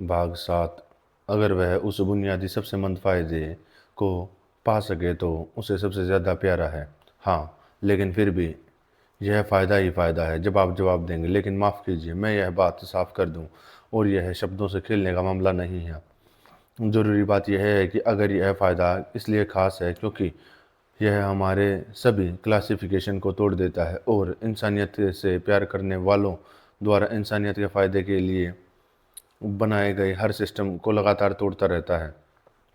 भाग 7। अगर वह उस बुनियादी सबसे मंद फायदे को पा सके तो उसे सबसे ज़्यादा प्यारा है। हाँ, लेकिन फिर भी यह फ़ायदा ही फ़ायदा है। जब आप जवाब देंगे, लेकिन माफ़ कीजिए, मैं यह बात साफ कर दूं, और यह शब्दों से खेलने का मामला नहीं है। ज़रूरी बात यह है कि अगर यह फ़ायदा इसलिए ख़ास है क्योंकि यह हमारे सभी क्लासिफिकेशन को तोड़ देता है और इंसानियत से प्यार करने वालों द्वारा इंसानियत के फ़ायदे के लिए बनाए गए हर सिस्टम को लगातार तोड़ता रहता है।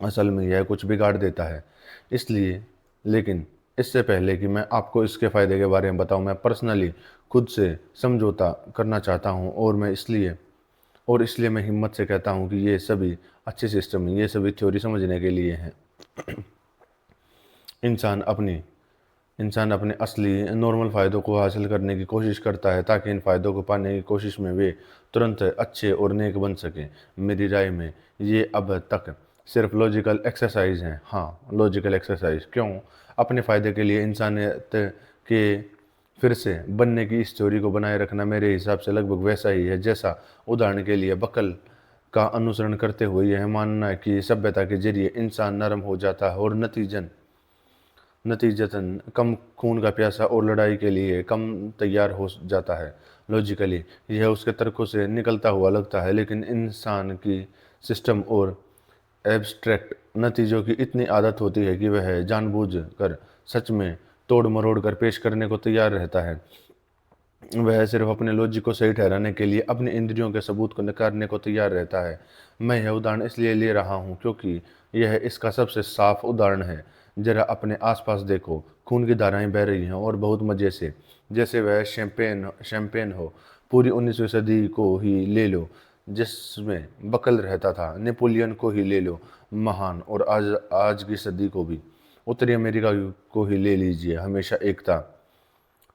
असल में यह कुछ बिगाड़ देता है। इसलिए, लेकिन इससे पहले कि मैं आपको इसके फ़ायदे के बारे में बताऊं, मैं पर्सनली खुद से समझौता करना चाहता हूं, और इसलिए मैं हिम्मत से कहता हूं कि ये सभी अच्छे सिस्टम हैं, ये सभी थ्योरी समझने के लिए हैं। इंसान अपनी इंसान अपने असली नॉर्मल फ़ायदों को हासिल करने की कोशिश करता है ताकि इन फ़ायदों को पाने की कोशिश में वे तुरंत अच्छे और नेक बन सकें। मेरी राय में ये अब तक सिर्फ लॉजिकल एक्सरसाइज हैं। हाँ, लॉजिकल एक्सरसाइज। क्यों? अपने फ़ायदे के लिए इंसानियत के फिर से बनने की इस थ्योरी को बनाए रखना मेरे हिसाब से लगभग वैसा ही है जैसा, उदाहरण के लिए, बकल का अनुसरण करते हुए यह मानना है कि सभ्यता के जरिए इंसान नरम हो जाता है और नतीजतन कम खून का प्यासा और लड़ाई के लिए कम तैयार हो जाता है। लॉजिकली यह उसके तर्कों से निकलता हुआ लगता है, लेकिन इंसान की सिस्टम और एब्स्ट्रैक्ट नतीजों की इतनी आदत होती है कि वह जानबूझकर सच में तोड़ मरोड़ कर पेश करने को तैयार रहता है। वह सिर्फ अपने लॉजिक को सही ठहराने के लिए अपने इंद्रियों के सबूत को नकारने को तैयार रहता है। मैं यह उदाहरण इसलिए ले रहा हूँ क्योंकि यह इसका सबसे साफ उदाहरण है। जरा अपने आसपास देखो, खून की धाराएं बह रही हैं और बहुत मज़े से, जैसे वह शैंपेन शैंपेन हो। पूरी 19वीं सदी को ही ले लो, जिसमें बकल रहता था। नेपोलियन को ही ले लो, महान, और आज आज की सदी को भी। उत्तरी अमेरिका को ही ले लीजिए, हमेशा एकता,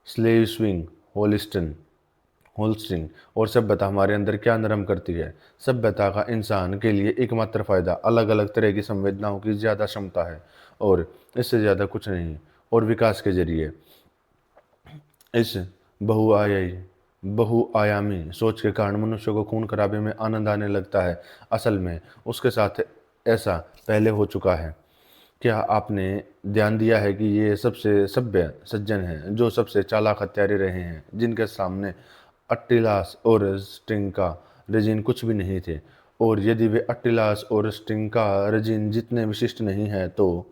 स्लेव स्विंग, होलिस्टन होल्स्टिंग। और सभ्यता हमारे अंदर क्या नरम करती है? सभ्यता का इंसान के लिए एकमात्र फायदा अलग अलग तरह की संवेदनाओं की ज्यादा क्षमता है, और इससे ज्यादा कुछ नहीं। और विकास के जरिए इस बहुआयामी बहुआयामी सोच के कारण मनुष्य को खून खराबे में आनंद आने लगता है। असल में उसके साथ ऐसा पहले हो चुका है। क्या आपने ध्यान दिया है कि ये सबसे सभ्य सज्जन हैं जो सबसे चालाक हत्यारे रहे हैं, जिनके सामने अट्टिलास और स्टिंका रेजिन कुछ भी नहीं थे? और यदि वे अट्टिलास और स्टिंका रेजिन जितने विशिष्ट नहीं हैं, तो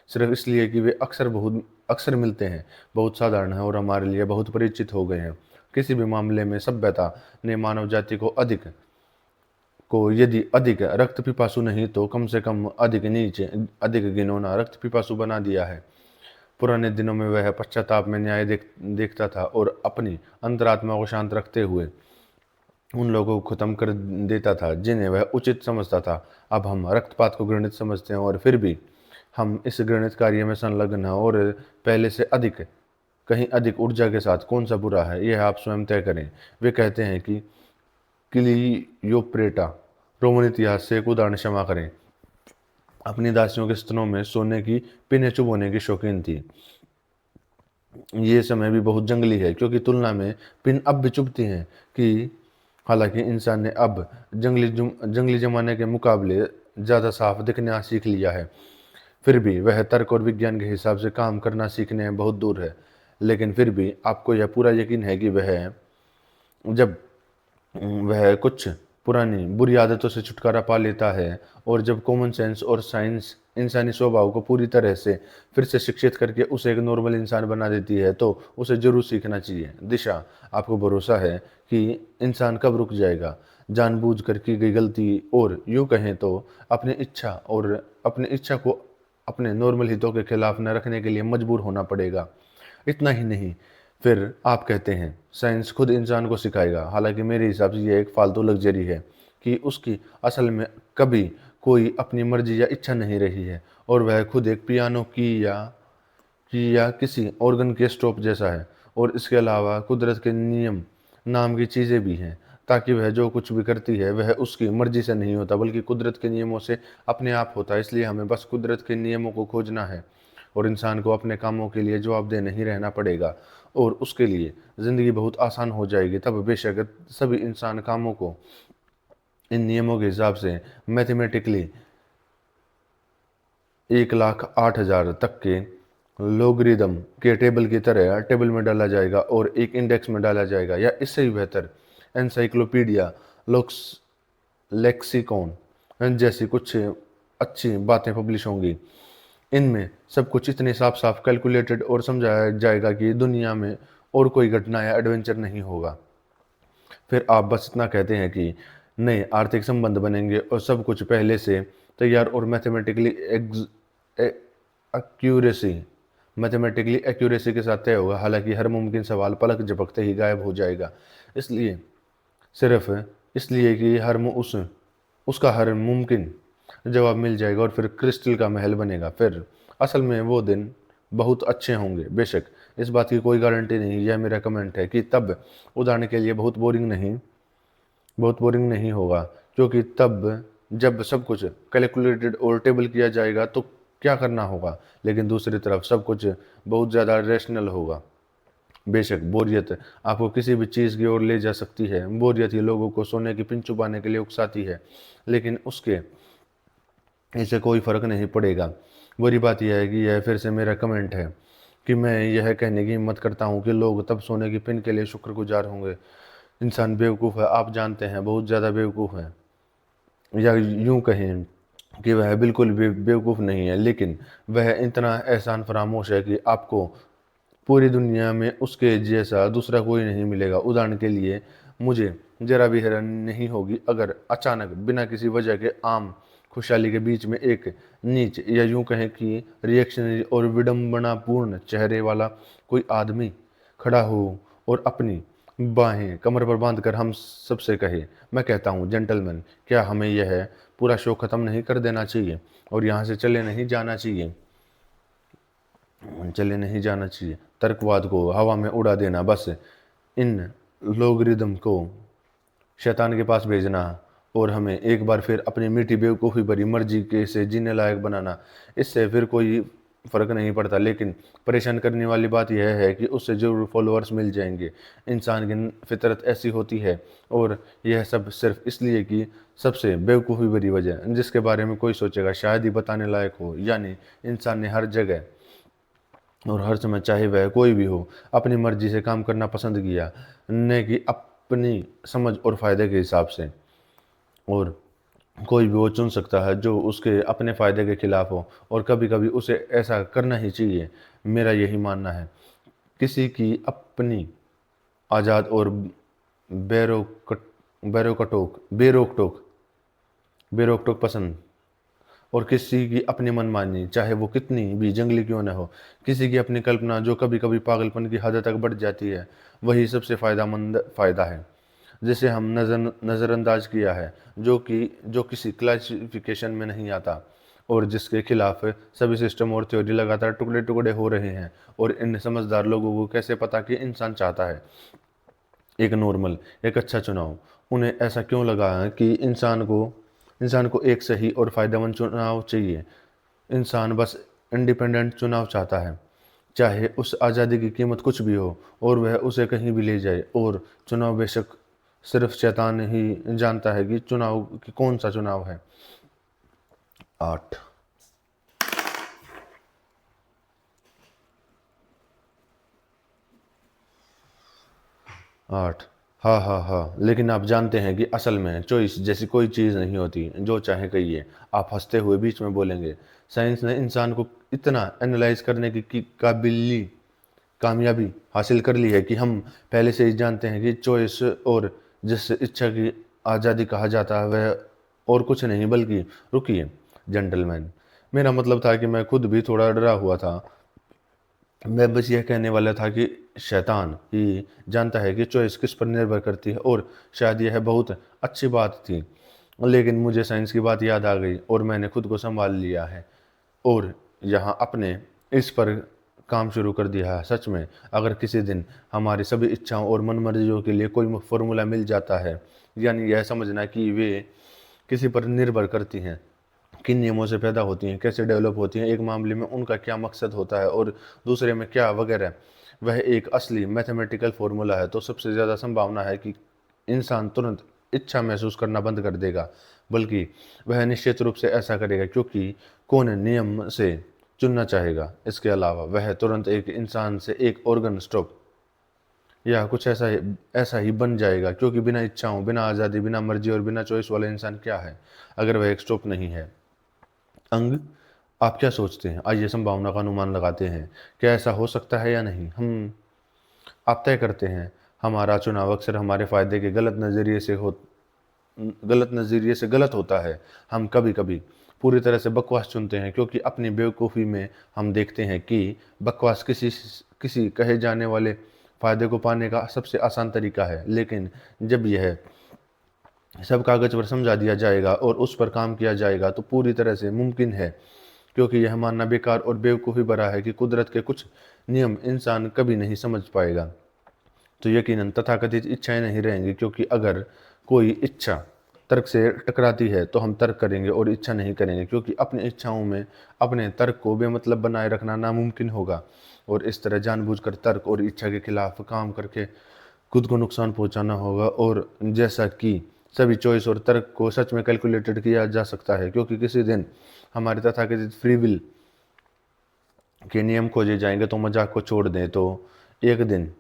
सिर्फ इसलिए कि वे बहुत अक्सर मिलते हैं, बहुत साधारण हैं और हमारे लिए बहुत परिचित हो गए हैं। किसी भी मामले में सभ्यता ने मानव जाति को यदि अधिक रक्त पिपासु नहीं तो कम से कम अधिक घिनौना रक्त पिपासु बना दिया है। पुराने दिनों में वह पश्चाताप में न्याय देखता था और अपनी अंतरात्मा को शांत रखते हुए उन लोगों को खत्म कर देता था जिन्हें वह उचित समझता था। अब हम रक्तपात को घृणित समझते हैं, और फिर भी हम इस घृणित कार्य में संलग्न हैं, और पहले से कहीं अधिक ऊर्जा के साथ। कौन सा बुरा है, यह आप स्वयं तय करें। वे कहते हैं कि क्लियोप्रेटा रोमन इतिहास से एक उदाहरण क्षमा करें, अपनी दासियों के स्तनों में सोने की पिनें चुभोने की शौकीन थी। ये समय भी बहुत जंगली है क्योंकि तुलना में पिन अब भी चुभती हैं कि हालांकि इंसान ने अब जंगली जमाने के मुकाबले ज़्यादा साफ दिखना सीख लिया है, फिर भी वह तर्क और विज्ञान के हिसाब से काम करना सीखने में बहुत दूर है। लेकिन फिर भी आपको यह पूरा यकीन है कि जब वह कुछ पुरानी बुरी आदतों से छुटकारा पा लेता है, और जब कॉमन सेंस और साइंस इंसानी स्वभाव को पूरी तरह से फिर से शिक्षित करके उसे एक नॉर्मल इंसान बना देती है, तो उसे जरूर सीखना चाहिए। दिशा, आपको भरोसा है कि इंसान कब रुक जाएगा जानबूझ कर की गई गलती, और यूं कहें तो अपनी इच्छा को अपने नॉर्मल हितों के खिलाफ न रखने के लिए मजबूर होना पड़ेगा? इतना ही नहीं, फिर आप कहते हैं साइंस खुद इंसान को सिखाएगा। हालांकि मेरे हिसाब से यह एक फालतू लग्जरी है कि उसकी असल में कभी कोई अपनी मर्जी या इच्छा नहीं रही है, और वह खुद एक पियानो की या किसी ऑर्गन के स्ट्रोक जैसा है। और इसके अलावा कुदरत के नियम नाम की चीज़ें भी हैं, ताकि वह जो कुछ भी करती है वह उसकी मर्जी से नहीं होता बल्कि कुदरत के नियमों से अपने आप होता है। इसलिए हमें बस कुदरत के नियमों को खोजना है, और इंसान को अपने कामों के लिए जवाबदेह नहीं रहना पड़ेगा, और उसके लिए ज़िंदगी बहुत आसान हो जाएगी। तब बेशक सभी इंसान कामों को इन नियमों के हिसाब से मैथमेटिकली 1,08,000 तक के लोगरिदम के टेबल की तरह टेबल में डाला जाएगा और एक इंडेक्स में डाला जाएगा, या इससे भी बेहतर एनसाइक्लोपीडिया लोक्स लेक्सिकॉन जैसी कुछ अच्छी बातें पब्लिश होंगी। इनमें सब कुछ इतने साफ साफ कैलकुलेटेड और समझाया जाएगा कि दुनिया में और कोई घटना या एडवेंचर नहीं होगा। फिर आप बस इतना कहते हैं कि नए आर्थिक संबंध बनेंगे और सब कुछ पहले से तैयार और मैथमेटिकली एक्यूरेसी के साथ तय होगा। हालांकि हर मुमकिन सवाल पलक झपकते ही गायब हो जाएगा, इसलिए सिर्फ इसलिए कि उसका हर मुमकिन जवाब मिल जाएगा और फिर क्रिस्टल का महल बनेगा। फिर असल में वो दिन बहुत अच्छे होंगे। बेशक इस बात की कोई गारंटी नहीं, यह मेरा कमेंट है कि तब उदाहरण के लिए बहुत बोरिंग नहीं होगा, क्योंकि तब जब सब कुछ कैलकुलेटेड और टेबल किया जाएगा तो क्या करना होगा, लेकिन दूसरी तरफ सब कुछ बहुत ज़्यादा रैशनल होगा। बेशक बोरियत आपको किसी भी चीज़ की ओर ले जा सकती है। बोरियत ही लोगों को सोने की पिन चुबाने के लिए उकसाती है, लेकिन उसके इससे कोई फ़र्क नहीं पड़ेगा। बुरी बात यह है कि यह फिर से मेरा कमेंट है कि मैं यह कहने की हिम्मत करता हूँ कि लोग तब सोने की पिन के लिए शुक्रगुजार होंगे। इंसान बेवकूफ़ है, आप जानते हैं, बहुत ज़्यादा बेवकूफ़ है, या यूं कहें कि वह बिल्कुल भी बेवकूफ़ नहीं है, लेकिन वह इतना एहसान फरामोश है कि आपको पूरी दुनिया में उसके जैसा दूसरा कोई नहीं मिलेगा। उदाहरण के लिए मुझे जरा भी हैरानी नहीं होगी अगर अचानक बिना किसी वजह के आम खुशहाली के बीच में एक नीच, या यूं कहें कि रिएक्शनरी और विडंबनापूर्ण चेहरे वाला कोई आदमी खड़ा हो और अपनी बाहें कमर पर बांधकर हम सबसे कहे, मैं कहता हूँ जेंटलमैन, क्या हमें यह पूरा शो ख़त्म नहीं कर देना चाहिए और यहाँ से चले नहीं जाना चाहिए। तर्कवाद को हवा में उड़ा देना, बस इन लोगरिदम को शैतान के पास भेजना और हमें एक बार फिर अपनी मीठी बेवकूफ़ी भरी मर्जी के से जीने लायक बनाना, इससे फिर कोई फ़र्क नहीं पड़ता। लेकिन परेशान करने वाली बात यह है कि उससे ज़रूर फॉलोअर्स मिल जाएंगे। इंसान की फितरत ऐसी होती है, और यह सब सिर्फ इसलिए कि सबसे बेवकूफ़ी भरी वजह जिसके बारे में कोई सोचेगा शायद ही बताने लायक हो, यानी इंसान ने हर जगह और हर समय, चाहे वह कोई भी हो, अपनी मर्जी से काम करना पसंद किया, न कि अपनी समझ और फायदे के हिसाब से। और कोई भी वो चुन सकता है जो उसके अपने फ़ायदे के खिलाफ हो, और कभी कभी उसे ऐसा करना ही चाहिए। मेरा यही मानना है। किसी की अपनी आज़ाद और बेरोक बेरोकटोक बेरोक टोक बेरोक टोक पसंद, और किसी की अपनी मनमानी, चाहे वो कितनी भी जंगली क्यों न हो, किसी की अपनी कल्पना जो कभी कभी पागलपन की हद तक बढ़ जाती है, वही सबसे फ़ायदामंद फ़ायदा है जिसे हम नज़रअंदाज किया है, जो किसी क्लासिफिकेशन में नहीं आता, और जिसके खिलाफ सभी सिस्टम और थ्योरी लगातार टुकड़े टुकड़े हो रहे हैं। और इन समझदार लोगों को कैसे पता कि इंसान चाहता है एक अच्छा चुनाव? उन्हें ऐसा क्यों लगा है कि इंसान को एक सही और फ़ायदेमंद चुनाव चाहिए? इंसान बस इंडिपेंडेंट चुनाव चाहता है, चाहे उस आज़ादी की कीमत कुछ भी हो, और वह उसे कहीं भी ले जाए। और चुनाव बेशक सिर्फ शैतान ही जानता है कि कौन सा चुनाव है। 8 8 हाँ हाँ हाँ, लेकिन आप जानते हैं कि असल में चॉइस जैसी कोई चीज़ नहीं होती, जो चाहे कहिए। आप हंसते हुए बीच में बोलेंगे, साइंस ने इंसान को इतना एनालाइज करने की कामयाबी हासिल कर ली है कि हम पहले से ही जानते हैं कि चॉइस और जिस इच्छा की आज़ादी कहा जाता है वह और कुछ नहीं बल्कि, रुकिए जेंटलमैन, मेरा मतलब था कि मैं खुद भी थोड़ा डरा हुआ था। मैं बस यह कहने वाला था कि शैतान ही जानता है कि चॉइस किस पर निर्भर करती है, और शायद यह बहुत अच्छी बात थी। लेकिन मुझे साइंस की बात याद आ गई और मैंने खुद को संभाल लिया है और यहाँ अपने इस पर काम शुरू कर दिया है। सच में, अगर किसी दिन हमारी सभी इच्छाओं और मनमर्जियों के लिए कोई फॉर्मूला मिल जाता है, यानी यह समझना कि वे किसी पर निर्भर करती हैं, किन नियमों से पैदा होती हैं, कैसे डेवलप होती हैं, एक मामले में उनका क्या मकसद होता है और दूसरे में क्या वगैरह, वह एक असली मैथमेटिकल फार्मूला है, तो सबसे ज़्यादा संभावना है कि इंसान तुरंत इच्छा महसूस करना बंद कर देगा, बल्कि वह निश्चित रूप से ऐसा करेगा क्योंकि कौन नियम से चुनना चाहेगा। इसके अलावा वह तुरंत एक इंसान से एक ऑर्गन स्टॉप या कुछ ऐसा ही बन जाएगा, क्योंकि बिना इच्छाओं, बिना आज़ादी, बिना मर्जी और बिना चॉइस वाला इंसान क्या है अगर वह एक स्टॉप नहीं है। अंग, आप क्या सोचते हैं? आइए संभावना का अनुमान लगाते हैं। क्या ऐसा हो सकता है या नहीं? हम आप तय करते हैं। हमारा चुनाव अक्सर हमारे फायदे के गलत नज़रिए से गलत होता है। हम कभी कभी पूरी तरह से बकवास चुनते हैं क्योंकि अपनी बेवकूफ़ी में हम देखते हैं कि बकवास किसी किसी कहे जाने वाले फ़ायदे को पाने का सबसे आसान तरीका है। लेकिन जब यह सब कागज़ पर समझा दिया जाएगा और उस पर काम किया जाएगा तो पूरी तरह से मुमकिन है, क्योंकि यह मानना बेकार और बेवकूफ़ी भरा है कि कुदरत के कुछ नियम इंसान कभी नहीं समझ पाएगा, तो यकीनन तथाकथित इच्छाएं नहीं रहेंगी। क्योंकि अगर कोई इच्छा तर्क से टकराती है तो हम तर्क करेंगे और इच्छा नहीं करेंगे, क्योंकि अपनी इच्छाओं में अपने तर्क को बेमतलब बनाए रखना नामुमकिन होगा। और इस तरह जानबूझकर तर्क और इच्छा के खिलाफ काम करके खुद को नुकसान पहुंचाना होगा। और जैसा कि सभी चॉइस और तर्क को सच में कैलकुलेटेड किया जा सकता है, क्योंकि किसी दिन हमारे तथाकथित फ्री विल के नियम खोजे जाएंगे, तो मजाक को छोड़ दें तो एक दिन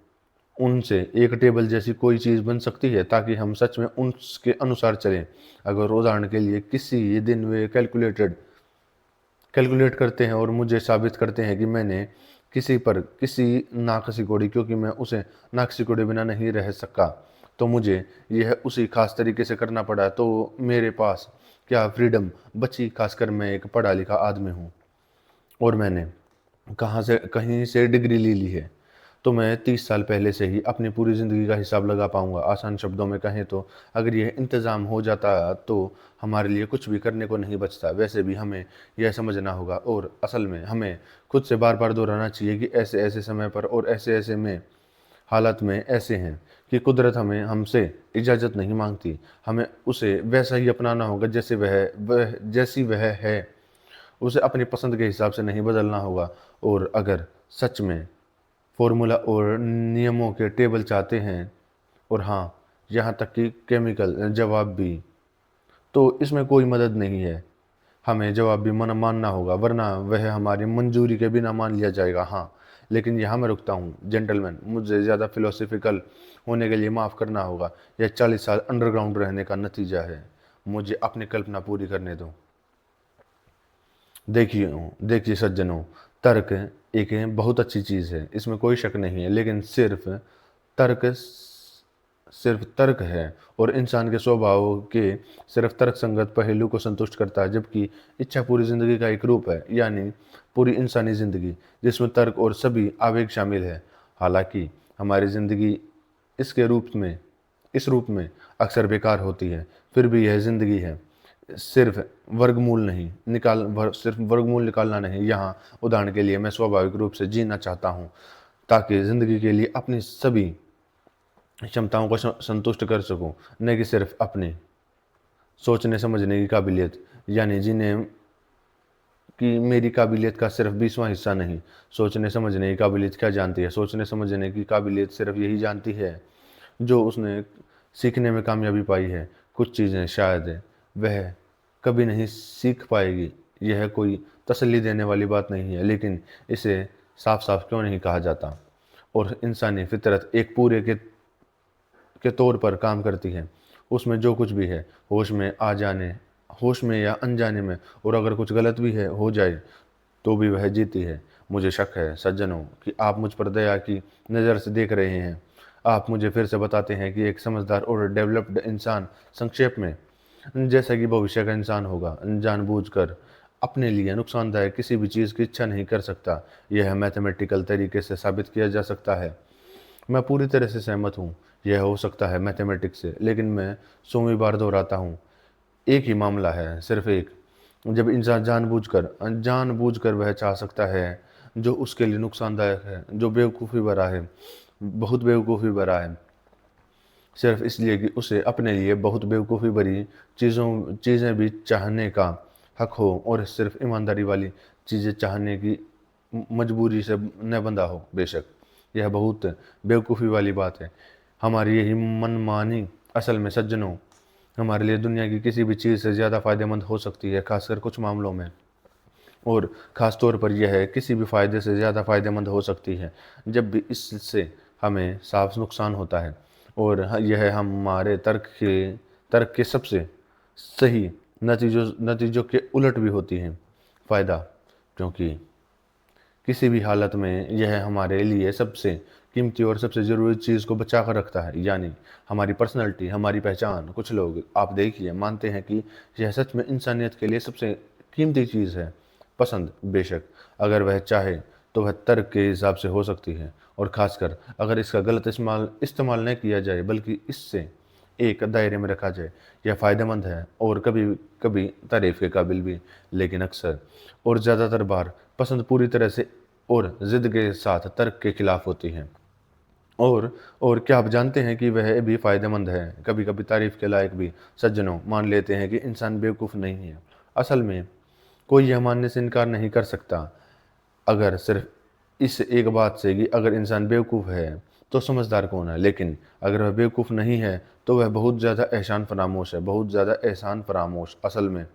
उनसे एक टेबल जैसी कोई चीज़ बन सकती है ताकि हम सच में उसके अनुसार चलें। अगर उदाहरण के लिए किसी दिन वे कैलकुलेट करते हैं और मुझे साबित करते हैं कि मैंने किसी नाकसी कोड़ी, क्योंकि मैं उसे नाकसी कोड़े बिना नहीं रह सका, तो मुझे यह उसी खास तरीके से करना पड़ा, तो मेरे पास क्या फ्रीडम बची? खासकर मैं एक पढ़ा लिखा आदमी हूँ और मैंने कहीं से डिग्री ले ली है, तो मैं 30 साल पहले से ही अपनी पूरी ज़िंदगी का हिसाब लगा पाऊंगा। आसान शब्दों में कहें तो अगर यह इंतज़ाम हो जाता तो हमारे लिए कुछ भी करने को नहीं बचता। वैसे भी हमें यह समझना होगा, और असल में हमें खुद से बार बार दोहराना चाहिए कि ऐसे ऐसे समय पर और ऐसे ऐसे में हालत में ऐसे हैं कि कुदरत हमें हमसे इजाज़त नहीं मांगती। हमें उसे वैसा ही अपनाना होगा जैसी वह है, उसे अपनी पसंद के हिसाब से नहीं बदलना होगा। और अगर सच में फॉर्मूला और नियमों के टेबल चाहते हैं, और हाँ, यहाँ तक कि केमिकल जवाब भी, तो इसमें कोई मदद नहीं है। हमें जवाब भी मानना होगा, वरना वह हमारी मंजूरी के बिना मान लिया जाएगा। हाँ, लेकिन यहाँ मैं रुकता हूँ जेंटलमैन, मुझे ज़्यादा फिलोसफिकल होने के लिए माफ़ करना होगा। यह 40 साल अंडरग्राउंड रहने का नतीजा है। मुझे अपनी कल्पना पूरी करने दो। देखिए देखिए सज्जनों, तर्क एक बहुत अच्छी चीज़ है, इसमें कोई शक नहीं है, लेकिन तर्क सिर्फ तर्क है और इंसान के स्वभाव के सिर्फ तर्क संगत पहलू को संतुष्ट करता है, जबकि इच्छा पूरी ज़िंदगी का एक रूप है, यानी पूरी इंसानी ज़िंदगी जिसमें तर्क और सभी आवेग शामिल है। हालांकि हमारी ज़िंदगी इसके रूप में इस रूप में अक्सर बेकार होती है, फिर भी यह ज़िंदगी है। सिर्फ वर्गमूल निकालना नहीं। यहाँ उदाहरण के लिए मैं स्वाभाविक रूप से जीना चाहता हूँ ताकि ज़िंदगी के लिए अपनी सभी क्षमताओं को संतुष्ट कर सकूं, न कि सिर्फ अपनी सोचने समझने की काबिलियत, यानी जिन्हें कि मेरी काबिलियत का सिर्फ 20वां हिस्सा नहीं। सोचने समझने की काबिलियत क्या जानती है? सोचने समझने की काबिलियत सिर्फ यही जानती है जो उसने सीखने में कामयाबी पाई है। कुछ चीज़ें शायद वह कभी नहीं सीख पाएगी। यह कोई तसल्ली देने वाली बात नहीं है, लेकिन इसे साफ साफ क्यों नहीं कहा जाता? और इंसानी फितरत एक पूरे के तौर पर काम करती है। उसमें जो कुछ भी है, होश में या अनजाने में, और अगर कुछ गलत भी है हो जाए तो भी वह जीती है। मुझे शक है सज्जनों कि आप मुझ पर दया की नज़र से देख रहे हैं। आप मुझे फिर से बताते हैं कि एक समझदार और डेवलप्ड इंसान संक्षेप में जैसा कि भविष्य का इंसान होगा, जानबूझकर अपने लिए नुकसानदायक किसी भी चीज़ की इच्छा नहीं कर सकता। यह मैथमेटिकल तरीके से साबित किया जा सकता है। मैं पूरी तरह से सहमत हूँ। यह हो सकता है मैथमेटिक्स से, लेकिन मैं 100वीं बार दोहराता हूँ, एक ही मामला है, सिर्फ एक। जब इंसान जानबूझकर वह चाह सकता है जो उसके लिए नुकसानदायक है, जो बेवकूफ़ी भरा है, बहुत बेवकूफ़ी भरा है, सिर्फ इसलिए कि उसे अपने लिए बहुत बेवकूफ़ी भरी चीज़ें भी चाहने का हक हो, और सिर्फ ईमानदारी वाली चीज़ें चाहने की मजबूरी से न बंधा हो। बेशक यह बहुत बेवकूफ़ी वाली बात है, हमारी यही मनमानी असल में सज्जनों हमारे लिए दुनिया की किसी भी चीज़ से ज़्यादा फ़ायदेमंद हो सकती है, खासकर कुछ मामलों में। और ख़ास तौर पर यह है किसी भी फ़ायदे से ज़्यादा फ़ायदेमंद हो सकती है जब भी इससे हमें साफ नुकसान होता है। और यह हमारे तर्क के सबसे सही नतीजों के उलट भी होती है। फ़ायदा, क्योंकि किसी भी हालत में यह हमारे लिए सबसे कीमती और सबसे ज़रूरी चीज़ को बचा कर रखता है, यानी हमारी पर्सनैलिटी, हमारी पहचान। कुछ लोग, आप देखिए, मानते हैं कि यह सच में इंसानियत के लिए सबसे कीमती चीज़ है। पसंद, बेशक, अगर वह चाहे तो वह तर्क के हिसाब से हो सकती है, और ख़ासकर अगर इसका गलत इस्तेमाल न किया जाए बल्कि इससे एक दायरे में रखा जाए। यह फ़ायदेमंद है और कभी कभी तारीफ़ के काबिल भी, लेकिन अक्सर और ज़्यादातर बार पसंद पूरी तरह से और ज़िद के साथ तर्क के खिलाफ होती है। और क्या आप जानते हैं कि वह भी फ़ायदेमंद है? कभी कभी तारीफ़ के लायक भी सज्जनों मान लेते हैं कि इंसान बेवकूफ़ नहीं है। असल में कोई यह मानने से इनकार नहीं कर सकता, अगर सिर्फ इस एक बात से कि अगर इंसान बेवकूफ़ है तो समझदार कौन है। लेकिन अगर वह बेवकूफ़ नहीं है तो वह बहुत ज़्यादा एहसान फरामोश है, बहुत ज़्यादा एहसान फरामोश। असल में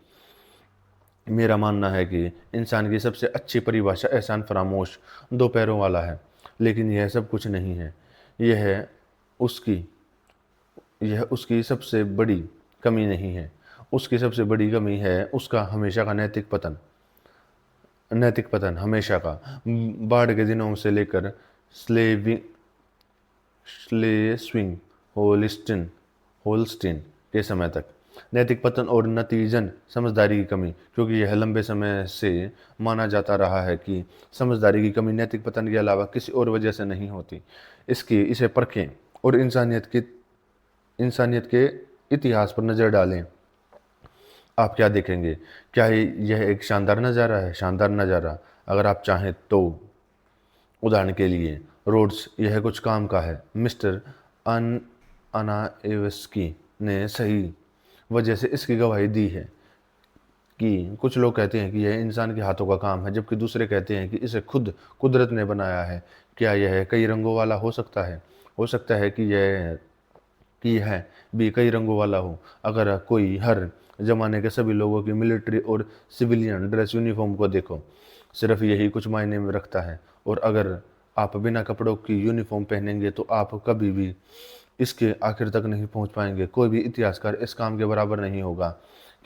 मेरा मानना है कि इंसान की सबसे अच्छी परिभाषा एहसान फरामोश, दो पैरों वाला है। लेकिन यह सब कुछ नहीं है। यह उसकी यह उसकी सबसे बड़ी कमी नहीं है। उसकी सबसे बड़ी कमी है उसका हमेशा का नैतिक पतन हमेशा का। बाढ़ के दिनों से लेकर स्लेविंग स्लेस्विंग होलिस्टिन होल्स्टीन के समय तक। नैतिक पतन और नतीजन समझदारी की कमी, क्योंकि यह लंबे समय से माना जाता रहा है कि समझदारी की कमी नैतिक पतन के अलावा किसी और वजह से नहीं होती। इसे परखें और इंसानियत के इतिहास पर नज़र डालें। आप क्या देखेंगे? क्या यह एक शानदार नज़ारा है? शानदार नज़ारा, अगर आप चाहें तो। उदाहरण के लिए, रोड्स, यह कुछ काम का है। मिस्टर अन अनाएवस्की ने सही वजह से इसकी गवाही दी है कि कुछ लोग कहते हैं कि यह इंसान के हाथों का काम है, जबकि दूसरे कहते हैं कि इसे खुद कुदरत ने बनाया है। क्या यह कई रंगों वाला हो सकता है? हो सकता है कि यह भी कई रंगों वाला हो। अगर कोई हर ज़माने के सभी लोगों की मिलिट्री और सिविलियन ड्रेस यूनिफ़ॉर्म को देखो, सिर्फ यही कुछ मायने में रखता है। और अगर आप बिना कपड़ों की यूनिफ़ॉर्म पहनेंगे तो आप कभी भी इसके आखिर तक नहीं पहुंच पाएंगे। कोई भी इतिहासकार इस काम के बराबर नहीं होगा।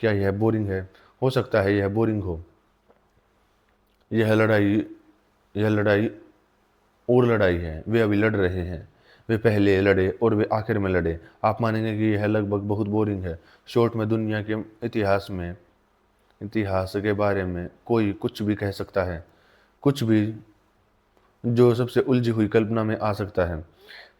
क्या यह बोरिंग है? हो सकता है यह बोरिंग हो। यह लड़ाई यह लड़ाई और लड़ाई है। वे अभी लड़ रहे हैं। वे पहले लड़े और वे आखिर में लड़े। आप मानेंगे कि यह लगभग बहुत बोरिंग है। शॉर्ट में दुनिया के इतिहास के बारे में कोई कुछ भी कह सकता है, कुछ भी जो सबसे उलझी हुई कल्पना में आ सकता है।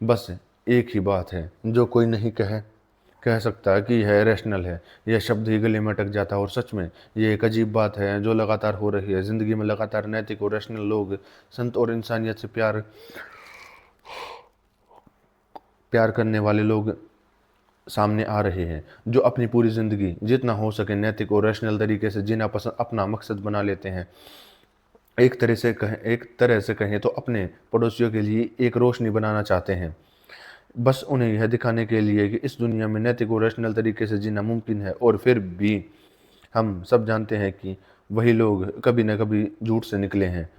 बस एक ही बात है जो कोई नहीं कह सकता कि यह रैशनल है। यह शब्द ही गले में अटक जाता है। और सच में ये एक अजीब बात है जो लगातार हो रही है। ज़िंदगी में लगातार नैतिक और रैशनल लोग, संत और इंसानियत से प्यार करने वाले लोग सामने आ रहे हैं, जो अपनी पूरी ज़िंदगी जितना हो सके नैतिक और रैशनल तरीके से जीना पसंद अपना मकसद बना लेते हैं। एक तरह से कहें तो अपने पड़ोसियों के लिए एक रोशनी बनाना चाहते हैं, बस उन्हें यह दिखाने के लिए कि इस दुनिया में नैतिक और रैशनल तरीके से जीना मुमकिन है। और फिर भी हम सब जानते हैं कि वही लोग कभी न कभी झूठ से निकले हैं,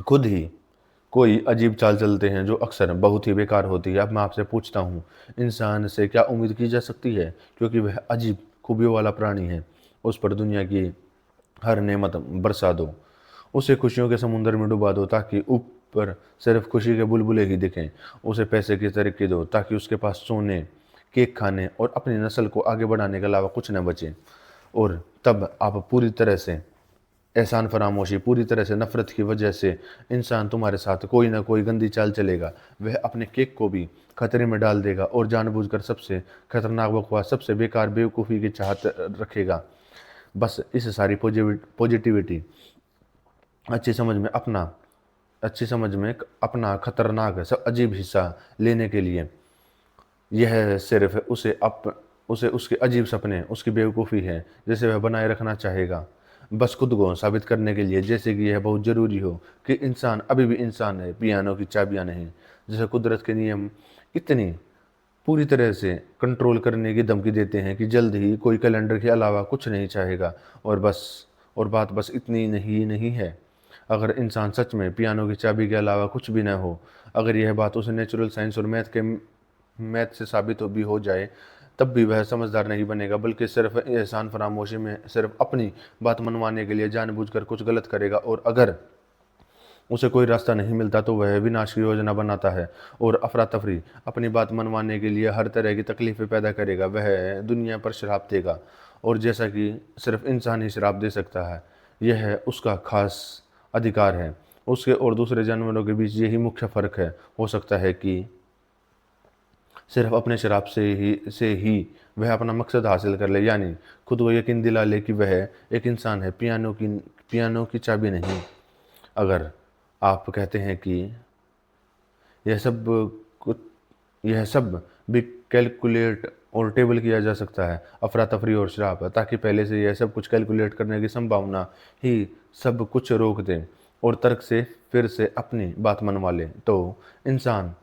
खुद ही कोई अजीब चाल चलते हैं जो अक्सर बहुत ही बेकार होती है। अब मैं आपसे पूछता हूँ, इंसान से क्या उम्मीद की जा सकती है? क्योंकि वह अजीब खूबियों वाला प्राणी है। उस पर दुनिया की हर नेमत बरसा दो, उसे खुशियों के समुद्र में डुबा दो ताकि ऊपर सिर्फ खुशी के बुलबुले ही दिखें। उसे पैसे की तरक्की दो ताकि उसके पास सोने, केक खाने और अपनी नस्ल को आगे बढ़ाने के अलावा कुछ न बचे। और तब आप पूरी तरह से एहसान फरामोशी, पूरी तरह से नफरत की वजह से इंसान तुम्हारे साथ कोई ना कोई गंदी चाल चलेगा। वह अपने केक को भी खतरे में डाल देगा और जानबूझकर सबसे खतरनाक बकवास, सबसे बेकार बेवकूफ़ी की चाहत रखेगा। बस इस सारी पॉजिटिविटी अच्छी समझ में अपना खतरनाक सब अजीब हिस्सा लेने के लिए, यह सिर्फ उसे उसके अजीब सपने, उसकी बेवकूफ़ी है जिसे वह बनाए रखना चाहेगा, बस खुद को साबित करने के लिए, जैसे कि यह बहुत ज़रूरी हो कि इंसान अभी भी इंसान है, पियानो की चाबियाँ नहीं। जैसे कुदरत के नियम इतनी पूरी तरह से कंट्रोल करने की धमकी देते हैं कि जल्द ही कोई कैलेंडर के अलावा कुछ नहीं चाहेगा। और बस और बात बस इतनी नहीं है। अगर इंसान सच में पियानो की चाबी के अलावा कुछ भी न हो, अगर यह बात उसे नेचुरल साइंस और मैथ से साबित भी हो जाए, तब भी वह समझदार नहीं बनेगा, बल्कि सिर्फ एहसान फरामोशी में सिर्फ अपनी बात मनवाने के लिए जानबूझकर कुछ गलत करेगा। और अगर उसे कोई रास्ता नहीं मिलता तो वह विनाश की योजना बनाता है और अफरा तफरी अपनी बात मनवाने के लिए हर तरह की तकलीफें पैदा करेगा। वह दुनिया पर शराब देगा, और जैसा कि सिर्फ इंसान ही शराब दे सकता है, यह उसका खास अधिकार है। उसके और दूसरे जानवरों के बीच यही मुख्य फ़र्क है। हो सकता है कि सिर्फ अपने शराब से ही वह अपना मकसद हासिल कर ले, यानी खुद को यकीन दिला ले कि वह एक इंसान है, पियानो की चाबी नहीं। अगर आप कहते हैं कि यह सब कुछ यह सब भी कैलकुलेट और टेबल किया जा सकता है, अफरा तफरी और शराब, ताकि पहले से यह सब कुछ कैलकुलेट करने की संभावना ही सब कुछ रोक दे और तर्क से फिर से अपनी बात मनवा ले, तो इंसान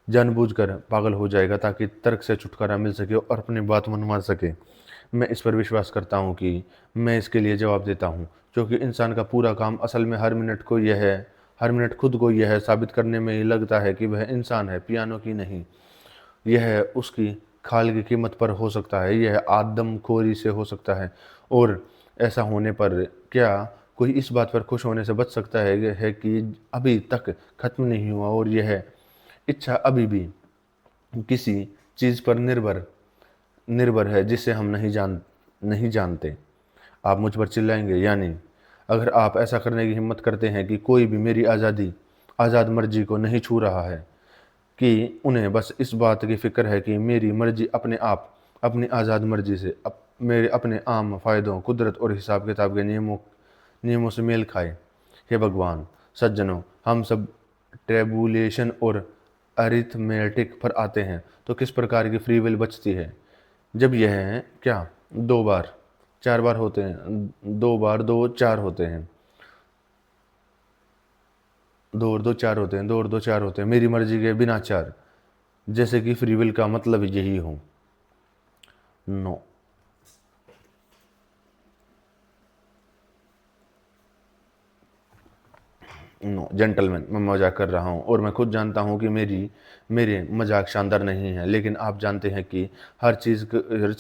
जानबूझकर पागल हो जाएगा ताकि तर्क से छुटकारा मिल सके और अपनी बात मनवा सके। मैं इस पर विश्वास करता हूँ कि मैं इसके लिए जवाब देता हूँ, क्योंकि इंसान का पूरा काम असल में हर मिनट खुद को यह साबित करने में ही लगता है कि वह इंसान है, पियानो की नहीं। यह उसकी खाल की कीमत पर हो सकता है, यह आदमखोरी से हो सकता है, और ऐसा होने पर क्या कोई इस बात पर खुश होने से बच सकता है कि अभी तक खत्म नहीं हुआ और यह इच्छा अभी भी किसी चीज़ पर निर्भर है जिसे हम नहीं जानते। आप मुझ पर चिल्लाएंगे, यानी अगर आप ऐसा करने की हिम्मत करते हैं कि कोई भी मेरी आज़ाद मर्जी को नहीं छू रहा है, कि उन्हें बस इस बात की फ़िक्र है कि मेरी मर्जी अपने आप अपनी आज़ाद मर्जी से मेरे अपने आम फ़ायदों, कुदरत और हिसाब किताब के नियमों से मेल खाए। हे भगवान, सज्जनों, हम सब टेबुलेशन और अरिथमेटिक पर आते हैं तो किस प्रकार की फ्री विल बचती है जब यह क्या 2 बार 4 बार होते हैं, 2 बार 2 4 होते हैं, 2 और 2 4 होते हैं, 2 और 2 4 होते हैं, मेरी मर्जी के बिना 4, जैसे कि फ्री विल का मतलब यही हो। नो नो जेंटलमैन, मैं मजाक कर रहा हूँ और मैं खुद जानता हूँ कि मेरे मजाक शानदार नहीं है, लेकिन आप जानते हैं कि हर चीज़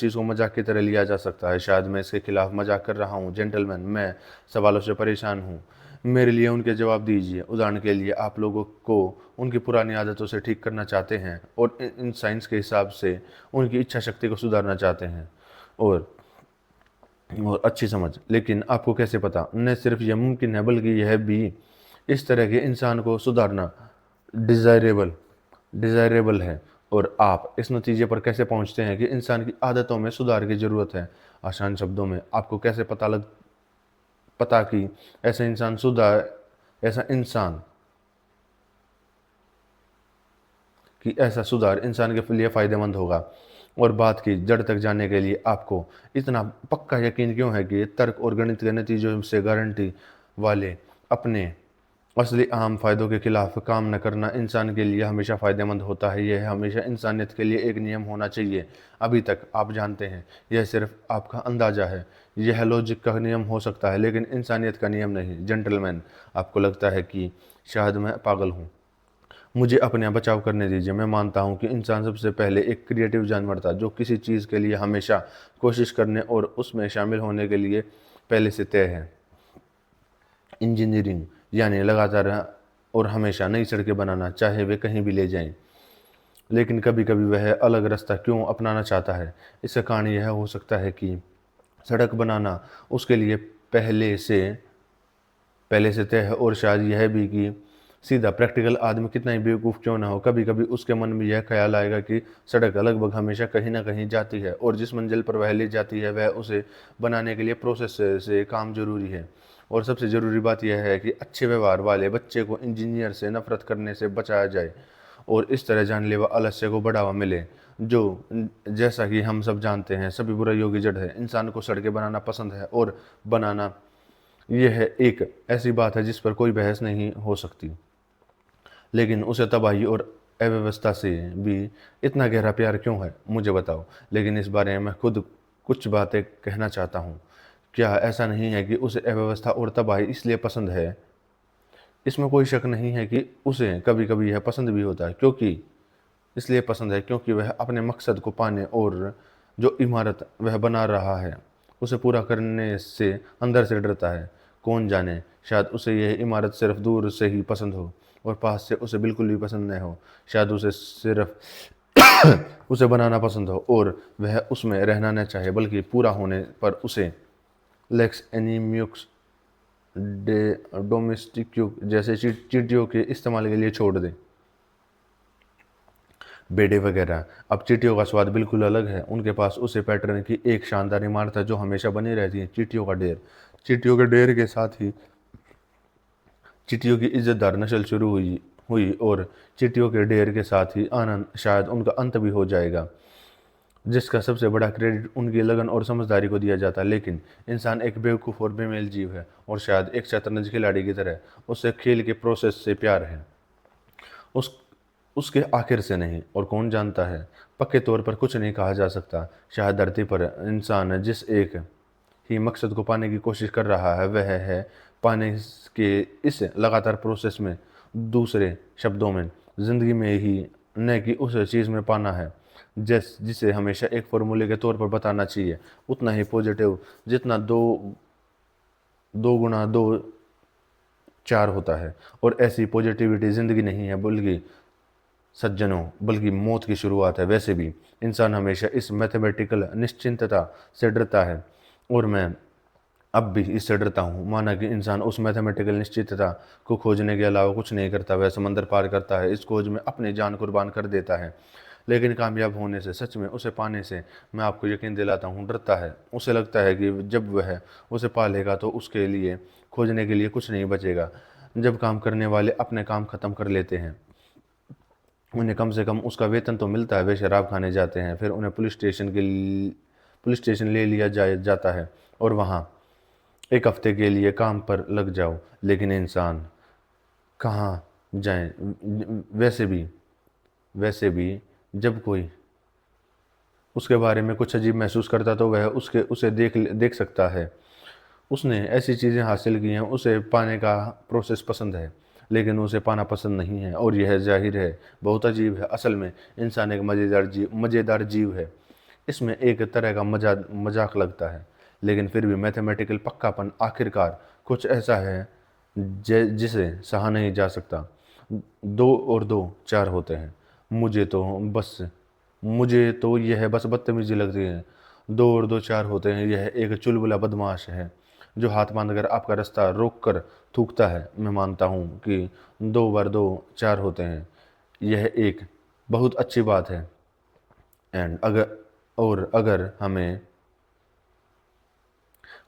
को मजाक की तरह लिया जा सकता है। शायद मैं इसके खिलाफ मजाक कर रहा हूँ। जेंटलमैन, मैं सवालों से परेशान हूँ, मेरे लिए उनके जवाब दीजिए। उदाहरण के लिए, आप लोगों को उनकी पुरानी आदतों से ठीक करना चाहते हैं और इन साइंस के हिसाब से उनकी इच्छा शक्ति को सुधारना चाहते हैं, और अच्छी समझ। लेकिन आपको कैसे पता? न सिर्फ यह मुमकिन है, बल्कि यह भी इस तरह के इंसान को सुधारना डिज़ायरेबल है। और आप इस नतीजे पर कैसे पहुंचते हैं कि इंसान की आदतों में सुधार की ज़रूरत है? आसान शब्दों में, आपको कैसे पता कि ऐसा इंसान ऐसा सुधार इंसान के लिए फ़ायदेमंद होगा? और बात की जड़ तक जाने के लिए आपको इतना पक्का यकीन क्यों है कि तर्क और गणित के नतीजों से गारंटी वाले अपने असली अहम फ़ायदों के खिलाफ काम न करना इंसान के लिए हमेशा फ़ायदेमंद होता है? यह हमेशा इंसानियत के लिए एक नियम होना चाहिए। अभी तक आप जानते हैं, यह सिर्फ आपका अंदाज़ा है। यह लॉजिक का नियम हो सकता है, लेकिन इंसानियत का नियम नहीं। जेंटलमैन, आपको लगता है कि शायद मैं पागल हूँ। मुझे अपने बचाव करने दीजिए। मैं मानता हूँ कि इंसान सबसे पहले एक क्रिएटिव जानवर था, जो किसी चीज़ के लिए हमेशा कोशिश करने और उसमें शामिल होने के लिए पहले से तय है। इंजीनियरिंग यानी लगातार और हमेशा नई सड़कें बनाना, चाहे वे कहीं भी ले जाएं। लेकिन कभी कभी वह अलग रास्ता क्यों अपनाना चाहता है? इसका कारण यह हो सकता है कि सड़क बनाना उसके लिए पहले से तय है, और शायद यह भी कि सीधा प्रैक्टिकल आदमी कितना ही बेवकूफ़ क्यों ना हो, कभी कभी उसके मन में यह ख्याल आएगा कि सड़क लगभग हमेशा कहीं ना कहीं जाती है, और जिस मंजिल पर वह ले जाती है वह उसे बनाने के लिए प्रोसेस से काम जरूरी है। और सबसे ज़रूरी बात यह है कि अच्छे व्यवहार वाले बच्चे को इंजीनियर से नफरत करने से बचाया जाए और इस तरह जानलेवा आलस्य को बढ़ावा मिले, जो जैसा कि हम सब जानते हैं सभी बुराइयों की जड़ है। इंसान को सड़कें बनाना पसंद है, और बनाना यह एक ऐसी बात है जिस पर कोई बहस नहीं हो सकती, लेकिन उसे तबाही और अव्यवस्था से भी इतना गहरा प्यार क्यों है, मुझे बताओ। लेकिन इस बारे में मैं खुद कुछ बातें कहना चाहता हूँ। क्या ऐसा नहीं है कि उसे अव्यवस्था और तबाही इसलिए पसंद है? इसमें कोई शक नहीं है कि उसे कभी कभी यह पसंद भी होता है, क्योंकि इसलिए पसंद है क्योंकि वह अपने मकसद को पाने और जो इमारत वह बना रहा है उसे पूरा करने से अंदर से डरता है। कौन जाने, शायद उसे यह इमारत सिर्फ दूर से ही पसंद हो और पास से उसे बिल्कुल भी पसंद नहीं हो। शायद उसे सिर्फ उसे बनाना पसंद हो और वह उसमें रहना न चाहे, बल्कि पूरा होने पर उसे लेक्स एनिम्यूक्स डोमेस्टिक्यू जैसे चींटियों के इस्तेमाल के लिए छोड़ दे। बेडे वगैरह। अब चींटियों का स्वाद बिल्कुल अलग है। उनके पास उसे पैटर्न की एक शानदार इमारत है जो हमेशा बनी रहती है। चींटियों का ढेर। चींटियों के ढेर के साथ ही चींटियों की इज्जतदार नस्ल शुरू हुई हुई और चींटियों के ढेर के साथ ही आनंद शायद उनका अंत भी हो जाएगा, जिसका सबसे बड़ा क्रेडिट उनकी लगन और समझदारी को दिया जाता है। लेकिन इंसान एक बेवकूफ़ और बेमेल जीव है और शायद एक शतरंज खिलाड़ी की तरह उसे खेल के प्रोसेस से प्यार है, उस उसके आखिर से नहीं। और कौन जानता है, पक्के तौर पर कुछ नहीं कहा जा सकता। शायद धरती पर इंसान जिस एक ही मकसद को पाने की कोशिश कर रहा है वह है पाने के इस लगातार प्रोसेस में, दूसरे शब्दों में ज़िंदगी में ही, न कि उस चीज़ में पाना है जिसे हमेशा एक फॉर्मूले के तौर पर बताना चाहिए, उतना ही पॉजिटिव जितना दो दो गुना दो चार होता है। और ऐसी पॉजिटिविटी ज़िंदगी नहीं है बल्कि सज्जनों, बल्कि मौत की शुरुआत है। वैसे भी इंसान हमेशा इस मैथमेटिकल निश्चिंतता से डरता है और मैं अब भी इससे डरता हूँ। माना कि इंसान उस मैथमेटिकल निश्चितता को खोजने के अलावा कुछ नहीं करता, वह समंदर पार करता है, इस खोज में अपनी जान कुर्बान कर देता है, लेकिन कामयाब होने से, सच में उसे पाने से, मैं आपको यकीन दिलाता हूँ, डरता है। उसे लगता है कि जब वह उसे पा लेगा तो उसके लिए खोजने के लिए कुछ नहीं बचेगा। जब काम करने वाले अपने काम खत्म कर लेते हैं, उन्हें कम से कम उसका वेतन तो मिलता है। वे शराब खाने जाते हैं, फिर उन्हें पुलिस स्टेशन ले लिया जाता है और वहाँ एक हफ्ते के लिए काम पर लग जाओ। लेकिन इंसान कहाँ जाए? वैसे भी जब कोई उसके बारे में कुछ अजीब महसूस करता तो वह उसे देख सकता है। उसने ऐसी चीज़ें हासिल की हैं, उसे पाने का प्रोसेस पसंद है, लेकिन उसे पाना पसंद नहीं है। और यह जाहिर है बहुत अजीब है। असल में इंसान एक मज़ेदार जीव है। इसमें एक तरह का मजाक लगता है, लेकिन फिर भी मैथमेटिकल पक्कापन आखिरकार कुछ ऐसा है जिसे सहा नहीं जा सकता। दो और दो चार होते हैं। मुझे तो यह बस बदतमीजी लगती है। दो और दो चार होते हैं, यह एक चुलबुला बदमाश है जो हाथ बांधकर आपका रास्ता रोक कर थूकता है। मैं मानता हूँ कि दो बार दो चार होते हैं, यह एक बहुत अच्छी बात है। अगर हमें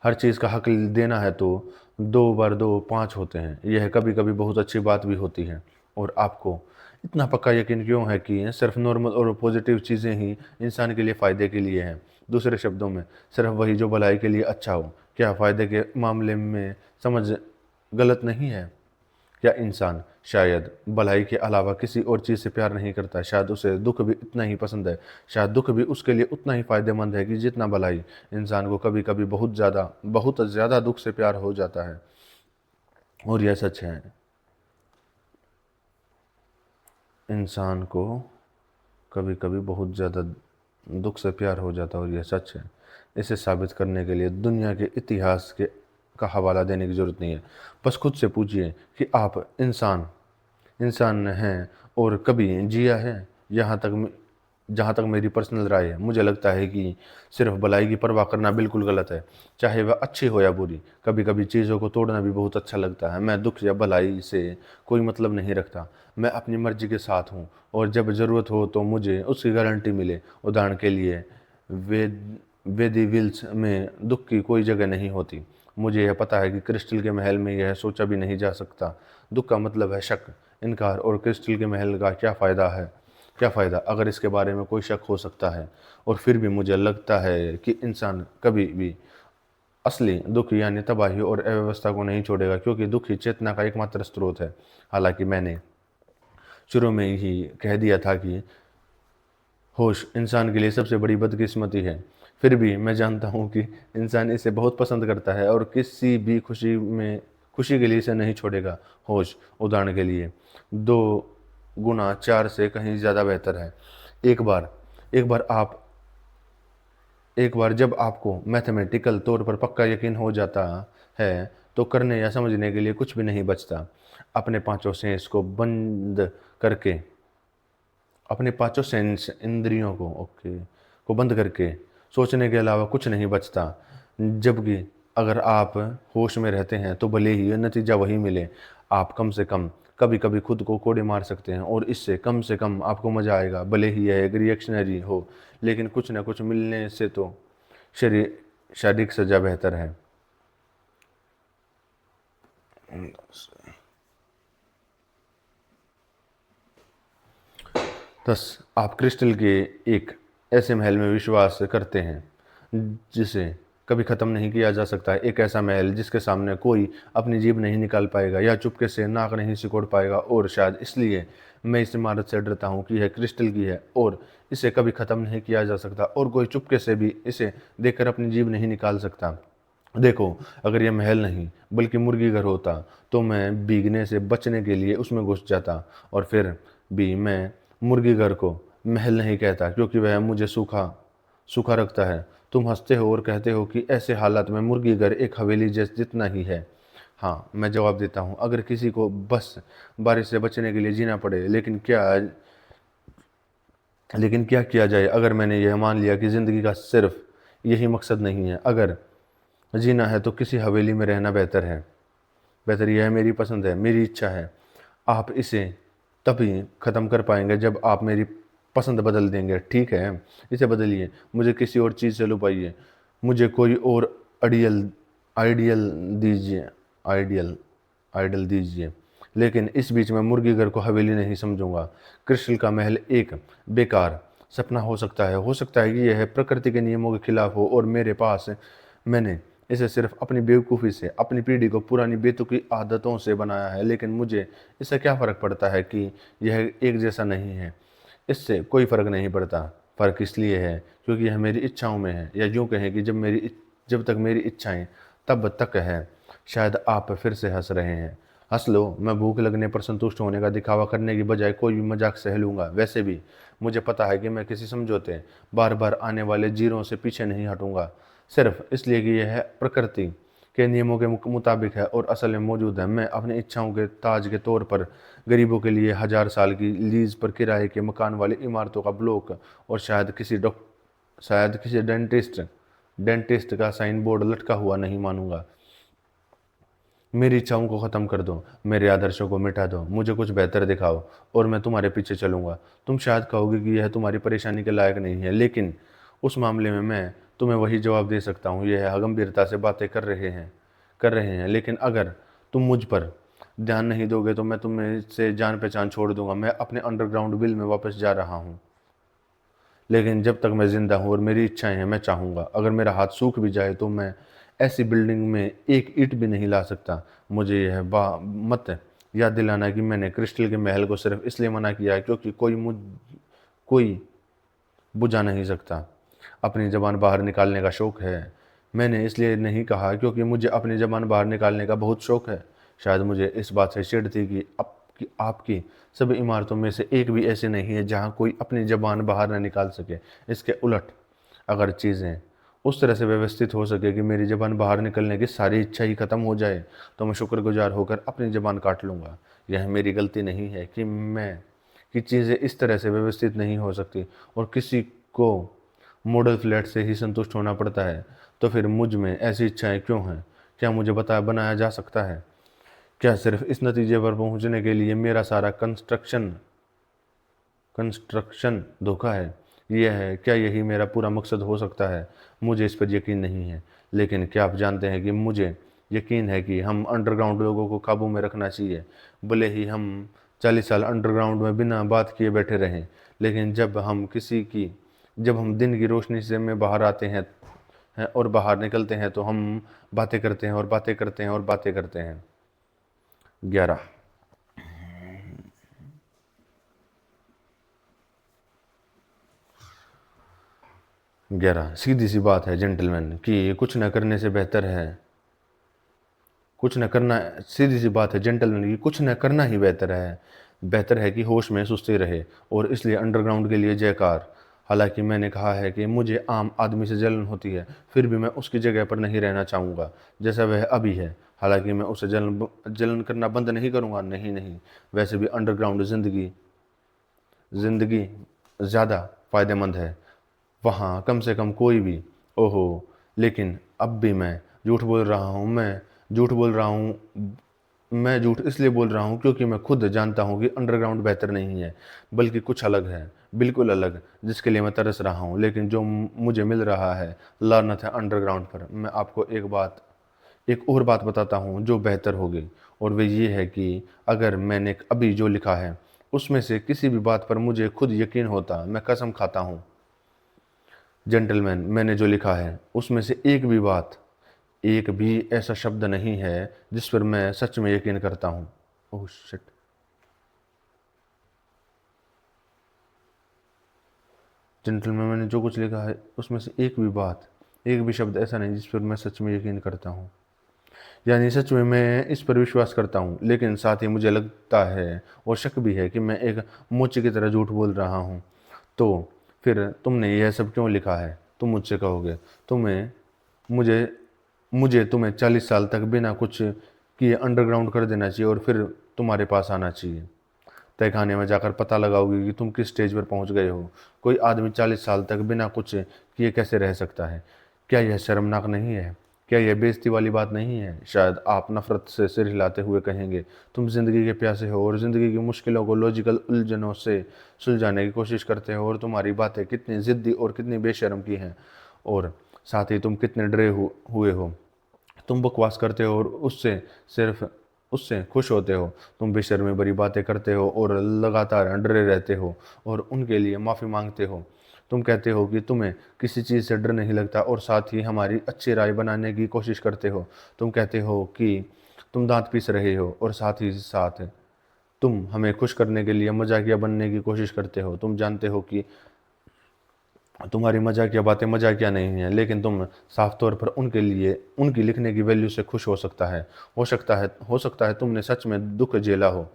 हर चीज़ का हक देना है तो दो बार दो पाँच होते हैं, यह कभी कभी बहुत अच्छी बात भी होती है। और आपको इतना पक्का यकीन क्यों है कि सिर्फ नॉर्मल और पॉजिटिव चीज़ें ही इंसान के लिए फ़ायदे के लिए हैं? दूसरे शब्दों में, सिर्फ वही जो भलाई के लिए अच्छा हो। क्या फ़ायदे के मामले में समझ गलत नहीं है? क्या इंसान शायद भलाई के अलावा किसी और चीज़ से प्यार नहीं करता? शायद उसे दुख भी इतना ही पसंद है। शायद दुख भी उसके लिए उतना ही फ़ायदेमंद है कि जितना भलाई। इंसान को कभी कभी बहुत ज़्यादा दुख से प्यार हो जाता है। और यह सच है, इंसान को कभी कभी बहुत ज़्यादा दुख से प्यार हो जाता है, और यह सच है। इसे साबित करने के लिए दुनिया के इतिहास के का हवाला देने की ज़रूरत नहीं है। बस खुद से पूछिए कि आप इंसान हैं और कभी जिया है? जहाँ तक मेरी पर्सनल राय है, मुझे लगता है कि सिर्फ भलाई की परवाह करना बिल्कुल गलत है, चाहे वह अच्छी हो या बुरी। कभी कभी चीज़ों को तोड़ना भी बहुत अच्छा लगता है। मैं दुख या भलाई से कोई मतलब नहीं रखता। मैं अपनी मर्जी के साथ हूँ और जब ज़रूरत हो तो मुझे उसकी गारंटी मिले। उदाहरण के लिए, वेदी विल्स में दुख की कोई जगह नहीं होती। मुझे यह पता है कि क्रिस्टल के महल में यह सोचा भी नहीं जा सकता। दुख का मतलब है शक, इनकार, और क्रिस्टल के महल का क्या फ़ायदा अगर इसके बारे में कोई शक हो सकता है? और फिर भी मुझे लगता है कि इंसान कभी भी असली दुख यानी तबाही और अव्यवस्था को नहीं छोड़ेगा, क्योंकि दुख ही चेतना का एकमात्र स्रोत है। हालांकि मैंने शुरू में ही कह दिया था कि होश इंसान के लिए सबसे बड़ी बदकिस्मती है। फिर भी मैं जानता हूँ कि इंसान इसे बहुत पसंद करता है और किसी भी खुशी के लिए इसे नहीं छोड़ेगा। होश, उदाहरण के लिए, 2 गुना 4 से कहीं ज़्यादा बेहतर है। एक बार एक बार आप एक बार जब आपको मैथमेटिकल तौर पर पक्का यकीन हो जाता है तो करने या समझने के लिए कुछ भी नहीं बचता। अपने पांचों सेंस को बंद करके अपने पांचों सेंस इंद्रियों को बंद करके सोचने के अलावा कुछ नहीं बचता। जबकि अगर आप होश में रहते हैं तो भले ही नतीजा वही मिले, आप कम से कम कभी कभी खुद को कोड़े मार सकते हैं और इससे कम से कम आपको मजा आएगा। भले ही यह एक रिएक्शनरी हो, लेकिन कुछ ना कुछ मिलने से तो शरीर शारीरिक सजा बेहतर है। थस आप क्रिस्टल के एक ऐसे महल में विश्वास करते हैं जिसे कभी ख़त्म नहीं किया जा सकता है। एक ऐसा महल जिसके सामने कोई अपनी जीभ नहीं निकाल पाएगा या चुपके से नाक नहीं सिकोड़ पाएगा। और शायद इसलिए मैं इस इमारत से डरता हूँ कि यह क्रिस्टल की है और इसे कभी ख़त्म नहीं किया जा सकता और कोई चुपके से भी इसे देखकर अपनी जीभ नहीं निकाल सकता। देखो, अगर यह महल नहीं बल्कि मुर्गी घर होता तो मैं भीगने से बचने के लिए उसमें घुस जाता। और फिर भी मैं मुर्गी घर को महल नहीं कहता क्योंकि वह मुझे सूखा सूखा रखता है। तुम हंसते हो और कहते हो कि ऐसे हालात में मुर्गी घर एक हवेली जितना ही है। हाँ, मैं जवाब देता हूँ, अगर किसी को बस बारिश से बचने के लिए जीना पड़े, लेकिन क्या किया जाए अगर मैंने यह मान लिया कि ज़िंदगी का सिर्फ यही मकसद नहीं है। अगर जीना है तो किसी हवेली में रहना बेहतर है। बेहतर यह है, मेरी पसंद है, मेरी इच्छा है। आप इसे तभी ख़त्म कर पाएंगे जब आप मेरी पसंद बदल देंगे। ठीक है, इसे बदलिए, मुझे किसी और चीज़ से लुभाइए, मुझे कोई और आइडियल आइडियल दीजिए आइडियल आइडल दीजिए। लेकिन इस बीच में मुर्गी घर को हवेली नहीं समझूंगा। क्रिस्टल का महल एक बेकार सपना हो सकता है कि यह प्रकृति के नियमों के खिलाफ हो और मैंने इसे सिर्फ अपनी बेवकूफ़ी से, अपनी पीढ़ी को पुरानी बेतुकी आदतों से बनाया है। लेकिन मुझे इससे क्या फ़र्क पड़ता है कि यह एक जैसा नहीं है। इससे कोई फ़र्क नहीं पड़ता। फ़र्क इसलिए है क्योंकि यह मेरी इच्छाओं में है, या यूँ कहें कि जब तक मेरी इच्छाएं तब तक है। शायद आप फिर से हंस रहे हैं। हंस लो, मैं भूख लगने पर संतुष्ट होने का दिखावा करने की बजाय कोई भी मजाक सह लूँगा। वैसे भी मुझे पता है कि मैं किसी समझौते, बार बार आने वाले जीरों से पीछे नहीं हटूँगा सिर्फ इसलिए कि यह प्रकृति के नियमों के मुताबिक है और असल में मौजूद है। मैं अपनी इच्छाओं के ताज के तौर पर गरीबों के लिए 1000 साल की लीज पर किराए के मकान वाली इमारतों का ब्लॉक और शायद किसी डेंटिस्ट का साइन बोर्ड लटका हुआ नहीं मानूंगा। मेरी इच्छाओं को ख़त्म कर दो, मेरे आदर्शों को मिटा दो, मुझे कुछ बेहतर दिखाओ और मैं तुम्हारे पीछे चलूंगा। तुम शायद कहोगे कि यह तुम्हारी परेशानी के लायक नहीं है, लेकिन उस मामले में मैं तुम्हें वही जवाब दे सकता हूँ। यह गंभीरता से बातें कर रहे हैं, लेकिन अगर तुम मुझ पर ध्यान नहीं दोगे तो मैं तुम्हें से जान पहचान छोड़ दूंगा। मैं अपने अंडरग्राउंड बिल में वापस जा रहा हूँ, लेकिन जब तक मैं ज़िंदा हूँ और मेरी इच्छाएं हैं, मैं चाहूँगा। अगर मेरा हाथ सूख भी जाए तो मैं ऐसी बिल्डिंग में एक ईंट भी नहीं ला सकता। मुझे यह मत याद दिलाना कि मैंने क्रिस्टल के महल को सिर्फ इसलिए मना किया है क्योंकि कोई बुझा नहीं सकता। अपनी ज़बान बाहर निकालने का शौक़ है। मैंने इसलिए नहीं कहा क्योंकि मुझे अपनी ज़बान बाहर निकालने का बहुत शौक़ है। शायद मुझे इस बात से चिढ़ थी कि आपकी सभी इमारतों में से एक भी ऐसी नहीं है जहाँ कोई अपनी ज़बान बाहर न निकाल सके। इसके उलट, अगर चीज़ें उस तरह से व्यवस्थित हो सके कि मेरी ज़बान बाहर निकलने की सारी इच्छा ही ख़त्म हो जाए तो मैं शुक्रगुजार होकर अपनी ज़बान काट लूँगा। यह मेरी गलती नहीं है कि चीज़ें इस तरह से व्यवस्थित नहीं हो सकती और किसी को मॉडल फ्लैट से ही संतुष्ट होना पड़ता है। तो फिर मुझ में ऐसी इच्छाएं क्यों हैं? क्या मुझे बनाया जा सकता है? क्या सिर्फ इस नतीजे पर पहुंचने के लिए मेरा सारा कंस्ट्रक्शन धोखा है? यह है, क्या यही मेरा पूरा मकसद हो सकता है? मुझे इस पर यकीन नहीं है, लेकिन क्या आप जानते हैं कि मुझे यकीन है कि हम अंडरग्राउंड लोगों को काबू में रखना चाहिए। भले ही हम 40 साल अंडरग्राउंड में बिना बात किए बैठे रहें, लेकिन जब हम दिन की रोशनी से में बाहर आते हैं और बाहर निकलते हैं तो हम बातें करते हैं और बातें करते हैं और बातें करते हैं। 11। 11 सीधी सी बात है जेंटलमैन कि कुछ न करने से बेहतर है, कुछ न करना, सीधी सी बात है जेंटलमैन की कुछ न करना ही बेहतर है, बेहतर है कि होश में सुस्ती रहे। और इसलिए अंडरग्राउंड के लिए जयकार। हालांकि मैंने कहा है कि मुझे आम आदमी से जलन होती है, फिर भी मैं उसकी जगह पर नहीं रहना चाहूँगा जैसा वह अभी है। हालांकि मैं उसे जलन जलन करना बंद नहीं करूँगा, नहीं नहीं। वैसे भी अंडरग्राउंड ज़िंदगी ज़िंदगी ज़्यादा फ़ायदेमंद है, वहाँ कम से कम कोई भी। ओहो, लेकिन अब भी मैं झूठ बोल रहा हूँ, झूठ बोल रहा हूँ मैं झूठ इसलिए बोल रहा हूँ क्योंकि मैं खुद जानता हूँ कि अंडरग्राउंड बेहतर नहीं है, बल्कि कुछ अलग है, बिल्कुल अलग, जिसके लिए मैं तरस रहा हूँ। लेकिन जो मुझे मिल रहा है, लानत है अंडरग्राउंड पर। मैं आपको एक और बात बताता हूँ जो बेहतर होगी, और वे ये है कि अगर मैंने अभी जो लिखा है उसमें से किसी भी बात पर मुझे खुद यकीन होता, मैं कसम खाता हूँ जेंटलमैन, मैंने जो लिखा है उसमें से एक भी ऐसा शब्द नहीं है जिस पर मैं सच में यकीन करता हूँ। Oh shit. जेंटलमैन, मैंने जो कुछ लिखा है उसमें से एक भी शब्द ऐसा नहीं जिस पर मैं सच में यकीन करता हूँ। यानी सच में मैं इस पर विश्वास करता हूँ, लेकिन साथ ही मुझे लगता है और शक भी है कि मैं एक मोची की तरह झूठ बोल रहा हूँ। तो फिर तुमने यह सब क्यों लिखा है, तुम मुझसे कहोगे। तुम्हें मुझे मुझे तुम्हें 40 साल तक बिना कुछ किए अंडरग्राउंड कर देना चाहिए और फिर तुम्हारे पास आना चाहिए। तहखाने में जाकर पता लगाओगे कि तुम किस स्टेज पर पहुंच गए हो। कोई आदमी 40 साल तक बिना कुछ किए कैसे रह सकता है? क्या यह शर्मनाक नहीं है? क्या यह बेइज्जती वाली बात नहीं है? शायद आप नफरत से सिर हिलाते हुए कहेंगे, तुम जिंदगी के प्यासे हो और जिंदगी की मुश्किलों को लॉजिकल उलझनों से सुलझाने की कोशिश करते हो, और तुम्हारी बातें कितनी जिद्दी और कितनी बेशर्म की हैं, और साथ ही तुम कितने डरे हुए हो। तुम बकवास करते हो और सिर्फ उससे खुश होते हो। तुम बेशर्मी भरी बातें करते हो और लगातार डरे रहते हो और उनके लिए माफ़ी मांगते हो। तुम कहते हो कि तुम्हें किसी चीज़ से डर नहीं लगता और साथ ही हमारी अच्छी राय बनाने की कोशिश करते हो। तुम कहते हो कि तुम दांत पीस रहे हो और साथ ही साथ तुम हमें खुश करने के लिए मजाकिया बनने की कोशिश करते हो। तुम जानते हो कि तुम्हारी मजाकिया बातें मजाकिया नहीं है, लेकिन तुम साफ तौर पर उनकी लिखने की वैल्यू से खुश हो सकता है तुमने सच में दुख झेला हो,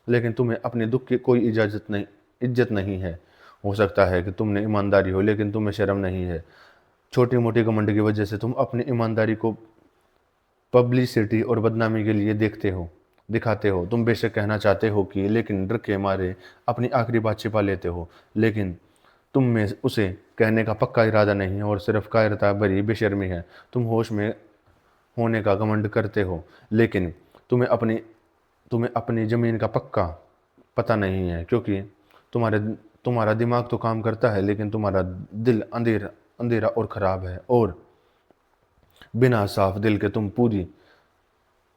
लेकिन तुम्हें अपने दुख की कोई इज्जत नहीं है। हो सकता है कि तुमने ईमानदारी हो, लेकिन तुम्हें शर्म नहीं है। छोटी मोटी घमंड की वजह से तुम अपनी ईमानदारी को पब्लिसिटी और बदनामी के लिए दिखाते हो। तुम बेशक कहना चाहते हो कि, लेकिन डर के मारे अपनी आखिरी बात छिपा लेते हो। लेकिन तुम में उसे कहने का पक्का इरादा नहीं है और सिर्फ कायरता भरी बेशर्मी है। तुम होश में होने का घमंड करते हो, लेकिन तुम्हें अपनी तुम्हें अपनी ज़मीन का पक्का पता नहीं है, क्योंकि तुम्हारे तुम्हारा दिमाग तो काम करता है, लेकिन तुम्हारा दिल अंधेरा अंधेरा और ख़राब है। और बिना साफ दिल के तुम पूरी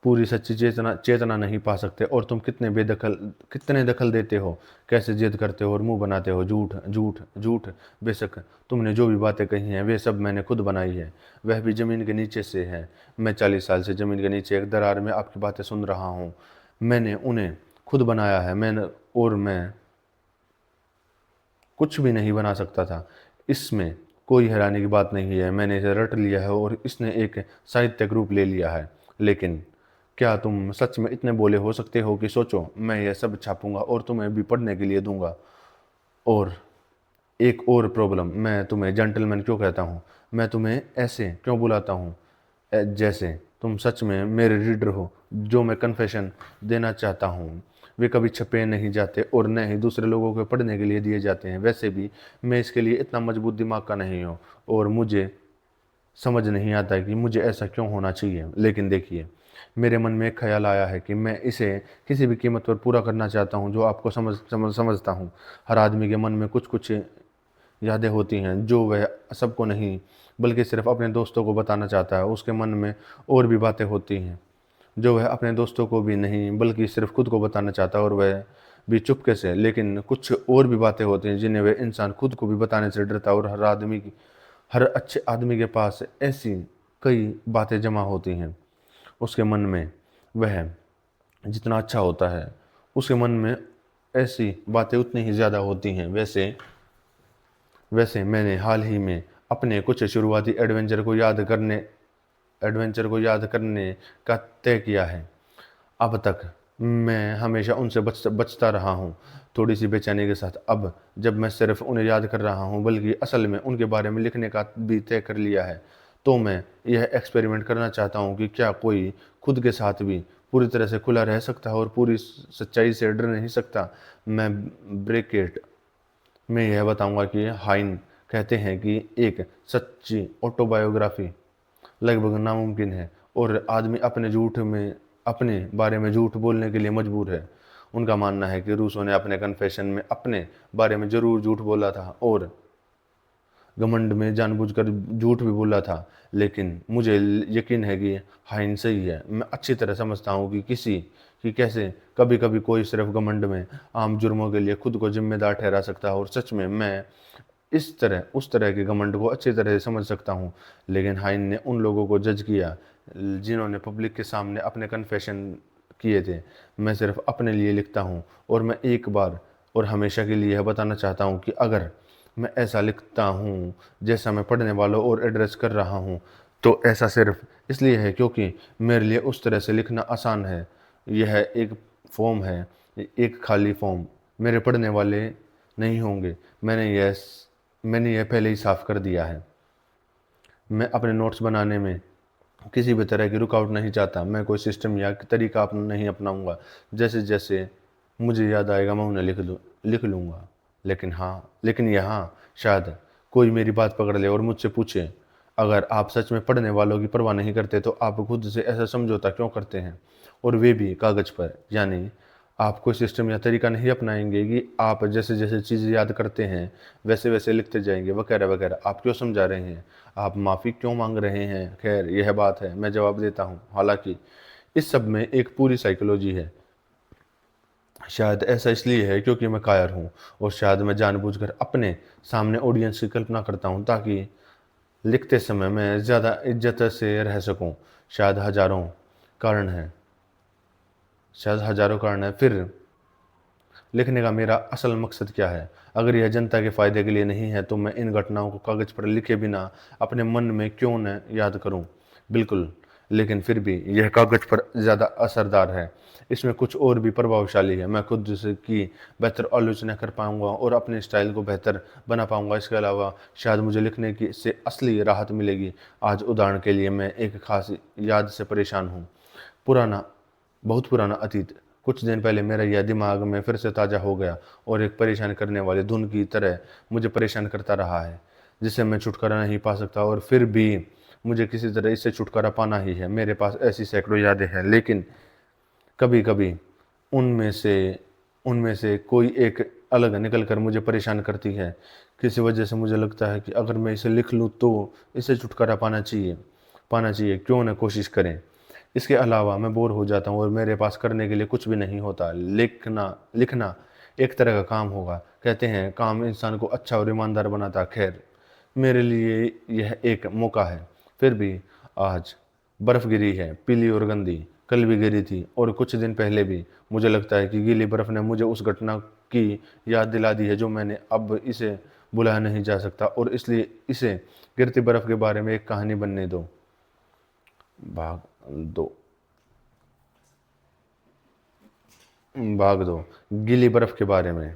पूरी सच्ची चेतना चेतना नहीं पा सकते। और तुम कितने दखल देते हो, कैसे जिद करते हो और मुंह बनाते हो। झूठ झूठ झूठ। बेशक तुमने जो भी बातें कही हैं वे सब मैंने खुद बनाई है, वह भी ज़मीन के नीचे से है। मैं 40 साल से ज़मीन के नीचे एक दरार में आपकी बातें सुन रहा हूँ। मैंने उन्हें खुद बनाया है। मैं कुछ भी नहीं बना सकता था। इसमें कोई हैरानी की बात नहीं है। मैंने इसे रट लिया है और इसने एक साहित्यिक रूप ले लिया है। लेकिन क्या तुम सच में इतने बोले हो सकते हो कि सोचो, मैं यह सब छापूंगा और तुम्हें भी पढ़ने के लिए दूंगा। और एक और प्रॉब्लम, मैं तुम्हें जेंटलमैन क्यों कहता हूँ? मैं तुम्हें ऐसे क्यों बुलाता हूँ जैसे तुम सच में मेरे रीडर हो? जो मैं कन्फेशन देना चाहता हूँ वे कभी छपे नहीं जाते और न ही दूसरे लोगों को पढ़ने के लिए दिए जाते हैं। वैसे भी मैं इसके लिए इतना मजबूत दिमाग का नहीं हूँ, और मुझे समझ नहीं आता कि मुझे ऐसा क्यों होना चाहिए। लेकिन देखिए, मेरे मन में एक ख्याल आया है कि मैं इसे किसी भी कीमत पर पूरा करना चाहता हूँ। जो आपको समझता हूँ, हर आदमी के मन में कुछ कुछ यादें होती हैं जो वह सबको नहीं बल्कि सिर्फ अपने दोस्तों को बताना चाहता है। उसके मन में और भी बातें होती हैं जो वह अपने दोस्तों को भी नहीं बल्कि सिर्फ खुद को बताना चाहता है, और वह भी चुपके से। लेकिन कुछ और भी बातें होती हैं जिन्हें वह इंसान खुद को भी बताने से डरता है, और हर अच्छे आदमी के पास ऐसी कई बातें जमा होती हैं उसके मन में। वह जितना अच्छा होता है, उसके मन में ऐसी बातें उतनी ही ज़्यादा होती हैं। वैसे वैसे मैंने हाल ही में अपने कुछ शुरुआती एडवेंचर को याद करने का तय किया है। अब तक मैं हमेशा उनसे बचता रहा हूँ, थोड़ी सी बेचैनी के साथ। अब जब मैं सिर्फ उन्हें याद कर रहा हूँ बल्कि असल में उनके बारे में लिखने का भी तय कर लिया है, तो मैं यह एक्सपेरिमेंट करना चाहता हूँ कि क्या कोई खुद के साथ भी पूरी तरह से खुला रह सकता है और पूरी सच्चाई से डर नहीं सकता। मैं ब्रेकेट में यह बताऊंगा कि हाइन कहते हैं कि एक सच्ची ऑटोबायोग्राफी लगभग नामुमकिन है और आदमी अपने बारे में झूठ बोलने के लिए मजबूर है। उनका मानना है कि रूसो ने अपने कन्फेशन में अपने बारे में जरूर झूठ बोला था और घमंड में जानबूझकर झूठ भी बोला था, लेकिन मुझे यकीन है कि हाइन सही है। मैं अच्छी तरह समझता हूँ कि कैसे कभी कभी कोई सिर्फ घमंड में आम जुर्मों के लिए खुद को जिम्मेदार ठहरा सकता है, और सच में मैं उस तरह के घमंड को अच्छी तरह से समझ सकता हूँ। लेकिन हाइन ने उन लोगों को जज किया जिन्होंने पब्लिक के सामने अपने कन्फेशन किए थे। मैं सिर्फ अपने लिए लिखता हूँ और मैं एक बार और हमेशा के लिए यह बताना चाहता हूँ कि अगर मैं ऐसा लिखता हूँ जैसा मैं पढ़ने वालों और एड्रेस कर रहा हूँ, तो ऐसा सिर्फ इसलिए है क्योंकि मेरे लिए उस तरह से लिखना आसान है। यह एक फॉर्म है, एक खाली फॉर्म। मेरे पढ़ने वाले नहीं होंगे। मैंने यह पहले ही साफ कर दिया है। मैं अपने नोट्स बनाने में किसी भी तरह की रुकावट नहीं चाहता। मैं कोई सिस्टम या तरीका नहीं अपनाऊंगा। जैसे जैसे मुझे याद आएगा मैं उन्हें लिख लूँगा। लेकिन यहाँ शायद कोई मेरी बात पकड़ ले और मुझसे पूछे, अगर आप सच में पढ़ने वालों की परवाह नहीं करते तो आप खुद से ऐसा समझौता क्यों करते हैं, और वे भी कागज़ पर? यानी आप कोई सिस्टम या तरीका नहीं अपनाएंगे कि आप जैसे जैसे चीज़ें याद करते हैं वैसे वैसे लिखते जाएंगे, वगैरह वगैरह। आप क्यों समझा रहे हैं? आप माफ़ी क्यों मांग रहे हैं? खैर, यह बात है, मैं जवाब देता हूँ। हालांकि इस सब में एक पूरी साइकोलॉजी है। शायद ऐसा इसलिए है क्योंकि मैं कायर हूँ, और शायद मैं जानबूझकर अपने सामने ऑडियंस की कल्पना करता हूँ ताकि लिखते समय मैं ज़्यादा इज्जत से रह सकूँ। शायद हजारों कारण हैं शायद हजारों कारण है। फिर लिखने का मेरा असल मकसद क्या है? अगर यह जनता के फ़ायदे के लिए नहीं है तो मैं इन घटनाओं को कागज़ पर लिखे बिना अपने मन में क्यों न याद करूं? बिल्कुल, लेकिन फिर भी यह कागज़ पर ज़्यादा असरदार है। इसमें कुछ और भी प्रभावशाली है। मैं खुद से की बेहतर आलोचना कर पाऊंगा और अपने स्टाइल को बेहतर बना पाऊंगा। इसके अलावा शायद मुझे लिखने की से असली राहत मिलेगी। आज उदाहरण के लिए मैं एक खास याद से परेशान हूँ। पुराना बहुत पुराना अतीत। कुछ दिन पहले मेरा यह दिमाग में फिर से ताज़ा हो गया और एक परेशान करने वाली धुन की तरह मुझे परेशान करता रहा है, जिससे मैं छुटकारा नहीं पा सकता। और फिर भी मुझे किसी तरह इससे छुटकारा पाना ही है। मेरे पास ऐसी सैकड़ों यादें हैं, लेकिन कभी कभी उनमें से उनमें से कोई एक अलग निकल कर मुझे परेशान करती है। किसी वजह से मुझे लगता है कि अगर मैं इसे लिख लूँ तो इससे छुटकारा पाना चाहिए। क्यों न कोशिश करें। इसके अलावा मैं बोर हो जाता हूँ और मेरे पास करने के लिए कुछ भी नहीं होता। लिखना एक तरह का काम होगा। कहते हैं काम इंसान को अच्छा और ईमानदार बनाता। खैर, मेरे लिए यह एक मौका है। फिर भी आज बर्फ़ गिरी है, पीली और गंदी। कल भी गिरी थी और कुछ दिन पहले भी। मुझे लगता है कि गीली बर्फ़ ने मुझे उस घटना की याद दिला दी है जो मैंने अब इसे भुलाया नहीं जा सकता, और इसलिए इसे गिरती बर्फ़ के बारे में एक कहानी बनने दो। भाग दो भाग दो गीली बर्फ़ के बारे में।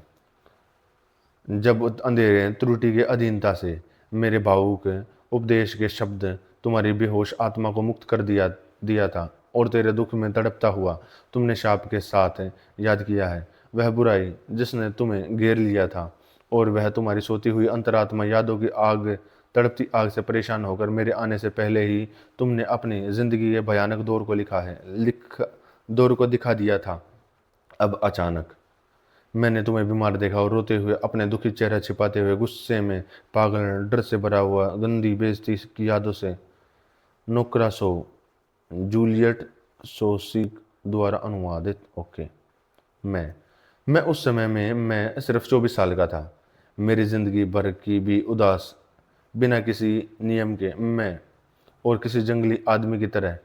जब अंधेरे त्रुटि के अधीनता से मेरे भावुक उपदेश के शब्द तुम्हारी बेहोश आत्मा को मुक्त कर दिया था, और तेरे दुख में तड़पता हुआ तुमने शाप के साथ याद किया है वह बुराई जिसने तुम्हें घेर लिया था, और वह तुम्हारी सोती हुई अंतरात्मा यादों की आग, तड़पती आग से परेशान होकर मेरे आने से पहले ही तुमने अपनी जिंदगी के भयानक दौर को दिखा दिया था। अब अचानक मैंने तुम्हें बीमार देखा और रोते हुए, अपने दुखी चेहरा छिपाते हुए, गुस्से में, पागल, डर से भरा हुआ, गंदी बेइज्जती की यादों से। नोक्रासो, जूलियट सोसिक द्वारा अनुवादित। ओके। मैं मैं उस समय में मैं सिर्फ 24 साल का था। मेरी जिंदगी भर की भी उदास, बिना किसी नियम के, मैं और किसी जंगली आदमी की तरह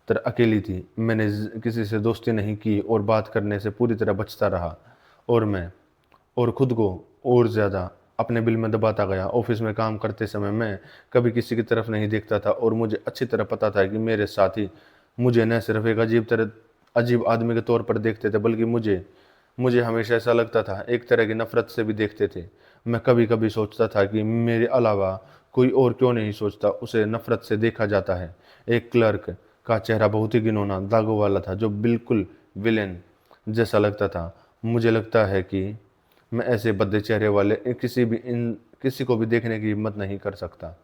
तरह अकेली थी। मैंने किसी से दोस्ती नहीं की और बात करने से पूरी तरह बचता रहा, और मैं और खुद को और ज़्यादा अपने बिल में दबाता गया। ऑफिस में काम करते समय मैं कभी किसी की तरफ नहीं देखता था और मुझे अच्छी तरह पता था कि मेरे साथी मुझे न सिर्फ एक अजीब आदमी के तौर पर देखते थे, बल्कि मुझे मुझे हमेशा ऐसा लगता था एक तरह की नफरत से भी देखते थे। मैं कभी कभी सोचता था कि मेरे अलावा कोई और क्यों नहीं सोचता उसे नफरत से देखा जाता है। एक क्लर्क का चेहरा बहुत ही घिनौना दागों वाला था, जो बिल्कुल विलेन जैसा लगता था। मुझे लगता है कि मैं ऐसे भद्दे चेहरे वाले किसी को भी देखने की हिम्मत नहीं कर सकता।